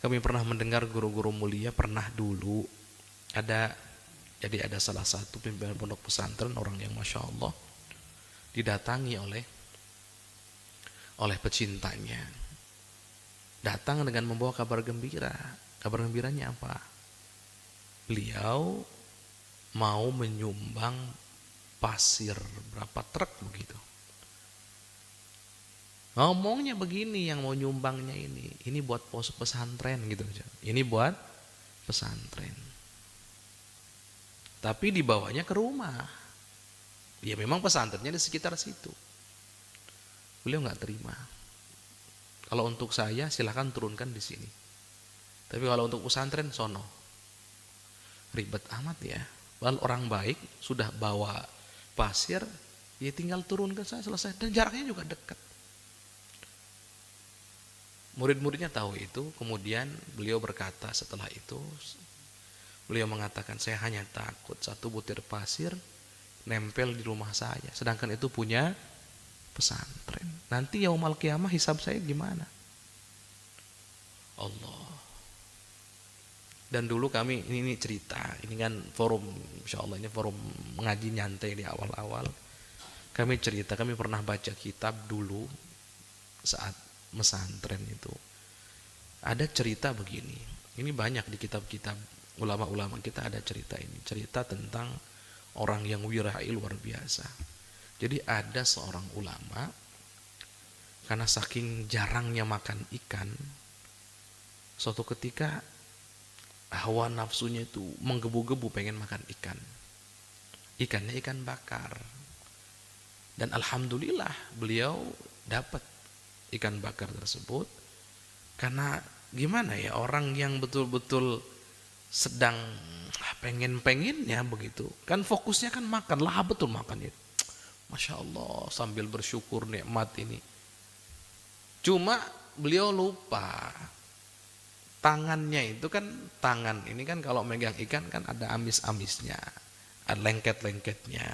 Kami pernah mendengar guru-guru mulia pernah dulu ada, jadi ada salah satu pimpinan pondok pesantren, orang yang Masya Allah, didatangi oleh pecintanya. Datang dengan membawa kabar gembira. Kabar gembiranya apa? Beliau mau menyumbang pasir berapa truk begitu. Ngomongnya begini, yang mau nyumbangnya ini buat pos pesantren gitu aja. Ini buat pesantren. Tapi dibawanya ke rumah. Ya memang pesantrennya di sekitar situ. Beliau nggak terima. Kalau untuk saya silahkan turunkan di sini. Tapi kalau untuk pesantren sono. Ribet amat ya. Padahal orang baik sudah bawa pasir, ya tinggal turunkan saya selesai. Dan jaraknya juga dekat. Murid-muridnya tahu itu, kemudian beliau berkata setelah itu, beliau mengatakan, saya hanya takut satu butir pasir nempel di rumah saya, sedangkan itu punya pesantren. Nanti yaumul qiyamah hisab saya gimana? Allah. Dan dulu kami, ini cerita, ini kan forum, insya Allah ini forum mengaji nyantai di awal-awal. Kami cerita, kami pernah baca kitab dulu saat pesantren itu. Ada cerita begini. Ini banyak di kitab-kitab ulama-ulama kita ada cerita ini. Cerita tentang orang yang wirai luar biasa. Jadi ada seorang ulama, karena saking jarangnya makan ikan, suatu ketika hawa nafsunya itu menggebu-gebu pengen makan ikan. Ikannya ikan bakar. Dan alhamdulillah beliau dapat ikan bakar tersebut. Karena gimana ya, orang yang betul-betul sedang pengen-pengennya begitu, kan fokusnya kan makan, lah betul makannya. Masya Allah, sambil bersyukur nikmat ini. Cuma beliau lupa, tangannya itu kan, tangan ini kan kalau megang ikan kan ada amis-amisnya, ada lengket-lengketnya.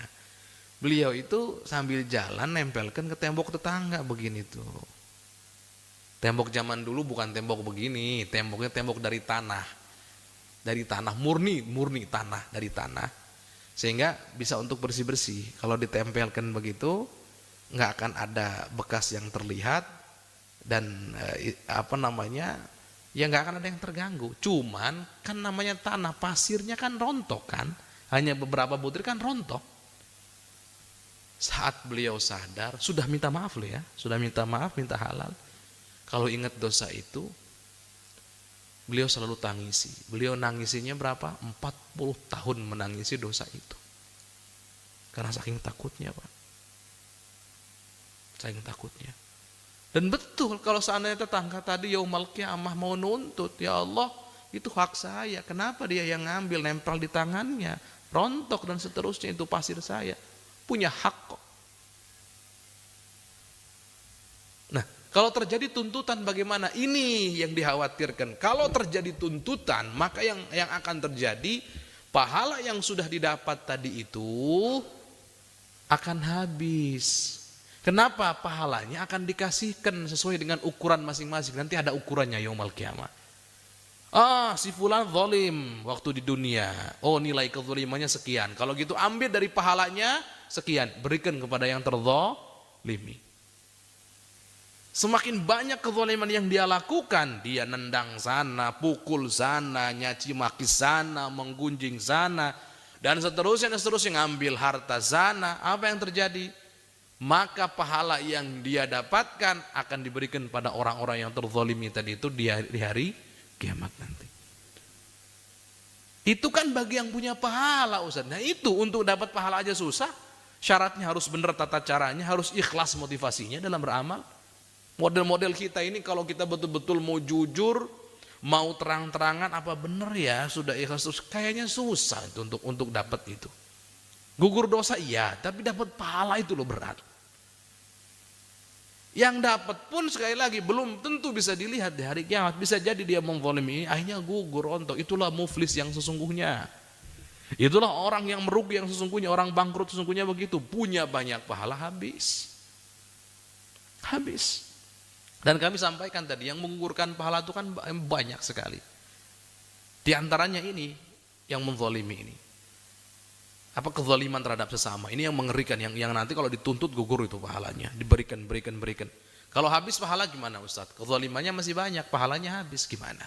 Beliau itu sambil jalan nempelkan ke tembok tetangga begini tuh. Tembok zaman dulu bukan tembok begini, temboknya tembok dari tanah. Dari tanah, murni tanah, dari tanah. Sehingga bisa untuk bersih-bersih. Kalau ditempelkan begitu, nggak akan ada bekas yang terlihat. Dan ya nggak akan ada yang terganggu. Cuman kan namanya tanah, pasirnya kan rontok kan. Hanya beberapa butir kan rontok. Saat beliau sadar, sudah minta maaf loh ya. Sudah minta maaf, minta halal. Kalau ingat dosa itu, beliau selalu tangisi. Beliau nangisinya berapa? 40 tahun menangisi dosa itu. Karena saking takutnya Pak. Saking takutnya. Dan betul kalau seandainya tetangga tadi yaumul qiyamah mau nuntut, ya Allah itu hak saya, kenapa dia yang ngambil, nempel di tangannya, rontok dan seterusnya, itu pasir saya. Punya hak kok. Nah, kalau terjadi tuntutan bagaimana? Ini yang dikhawatirkan. Kalau terjadi tuntutan, maka yang akan terjadi, pahala yang sudah didapat tadi itu akan habis. Kenapa? Pahalanya akan dikasihkan sesuai dengan ukuran masing-masing. Nanti ada ukurannya yaumul qiyamah. Si fulan zalim waktu di dunia. Oh, nilai kezalimannya sekian. Kalau gitu ambil dari pahalanya sekian, berikan kepada yang terzalimi. Semakin banyak kezaliman yang dia lakukan, dia nendang sana, pukul sana, nyaci maki sana, menggunjing sana, dan seterusnya ngambil harta sana. Apa yang terjadi? Maka pahala yang dia dapatkan akan diberikan pada orang-orang yang terzalimi tadi itu di hari kiamat nanti. Itu kan bagi yang punya pahala Ustaz. Nah itu untuk dapat pahala aja susah. Syaratnya harus benar tata caranya, harus ikhlas motivasinya dalam beramal. Model-model kita ini kalau kita betul-betul mau jujur, mau terang-terangan apa benar ya sudah ikhlas terus, kayaknya susah itu untuk dapat itu. Gugur dosa iya, tapi dapat pahala itu loh berat. Yang dapat pun sekali lagi belum tentu bisa dilihat di hari kiamat. Bisa jadi dia menzalimi, akhirnya gugur rontok. Itulah muflis yang sesungguhnya. Itulah orang yang merugi yang sesungguhnya, orang bangkrut sesungguhnya begitu. Punya banyak pahala habis. Dan kami sampaikan tadi, yang menggugurkan pahala itu kan banyak sekali. Di antaranya ini, yang menzalimi ini. Apa kezaliman terhadap sesama. Ini yang mengerikan, yang nanti kalau dituntut gugur itu pahalanya. Berikan. Kalau habis pahala gimana Ustaz? Kezalimannya masih banyak, pahalanya habis gimana?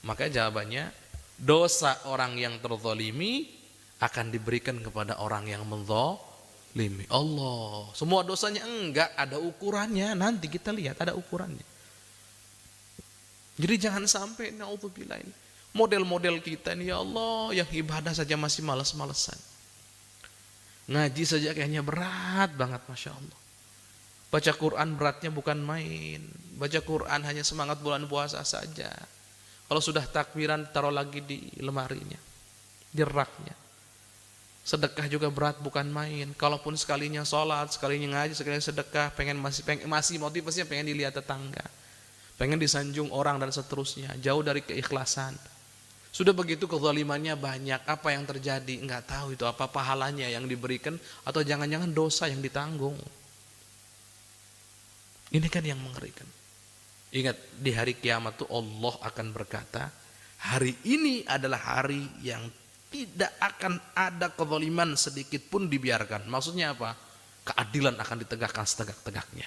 Makanya jawabannya, dosa orang yang terzalimi akan diberikan kepada orang yang menzalimi. Allah, semua dosanya enggak, ada ukurannya. Nanti kita lihat ada ukurannya. Jadi jangan sampai naudzubillah ini model-model kita ini, ya Allah, yang ibadah saja masih malas-malesan. Ngaji saja kayaknya berat banget, Masya Allah. Baca Quran beratnya bukan main. Baca Quran hanya semangat bulan puasa saja. Kalau sudah takbiran taruh lagi di lemarinya, di raknya. Sedekah juga berat bukan main. Kalaupun sekalinya sholat, sekalinya ngaji, sekalinya sedekah, masih motivasinya pengen dilihat tetangga, pengen disanjung orang dan seterusnya, jauh dari keikhlasan. Sudah begitu kezalimannya banyak, apa yang terjadi? Enggak tahu itu apa pahalanya yang diberikan, atau jangan-jangan dosa yang ditanggung. Ini kan yang mengerikan. Ingat, di hari kiamat itu Allah akan berkata, hari ini adalah hari yang tidak akan ada kezaliman sedikit pun dibiarkan. Maksudnya apa? Keadilan akan ditegakkan setegak-tegaknya.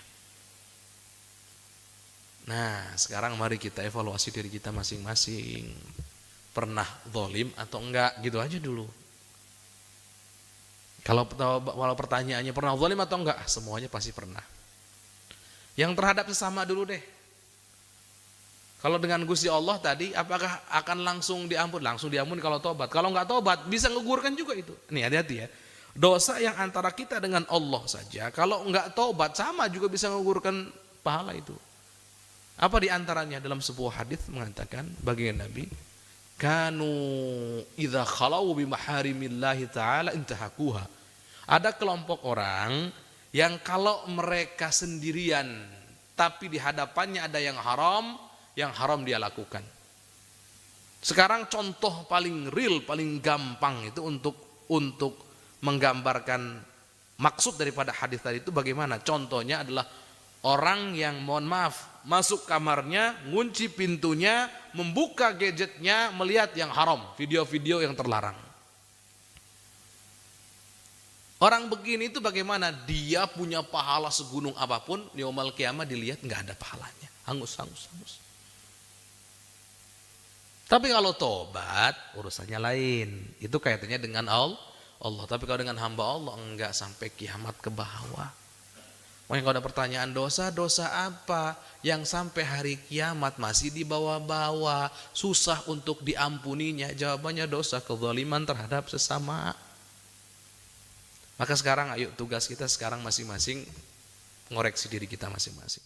Nah, sekarang mari kita evaluasi diri kita masing-masing. Pernah zalim atau enggak, gitu aja dulu. Kalau pertanyaannya pernah zalim atau enggak, semuanya pasti pernah. Yang terhadap sesama dulu deh. Kalau dengan Gusti Allah tadi, apakah akan langsung diampun? Langsung diampun kalau tobat. Kalau enggak tobat, bisa ngegugurkan juga itu. Nih, hati-hati ya. Dosa yang antara kita dengan Allah saja, kalau enggak tobat, sama juga bisa ngegugurkan pahala itu. Apa diantaranya? Dalam sebuah hadis mengatakan, baginda Nabi, kanu idza khalau bi maharimillahi ta'ala intahakuha. Ada kelompok orang yang kalau mereka sendirian tapi di hadapannya ada yang haram dia lakukan. Sekarang contoh paling real, paling gampang itu untuk menggambarkan maksud daripada hadis tadi itu bagaimana? Contohnya adalah orang yang, mohon maaf, masuk kamarnya, ngunci pintunya, membuka gadgetnya, melihat yang haram, video-video yang terlarang. Orang begini itu bagaimana? Dia punya pahala segunung apapun, yaumul qiyamah dilihat nggak ada pahalanya, hangus. Tapi kalau tobat urusannya lain, itu kaitannya dengan Allah. Tapi kalau dengan hamba Allah enggak, sampai kiamat ke bawah. Makanya kalau ada pertanyaan dosa apa yang sampai hari kiamat masih di bawah-bawah, susah untuk diampuninya? Jawabannya dosa kezaliman terhadap sesama. Maka sekarang ayo tugas kita sekarang masing-masing ngoreksi diri kita masing-masing.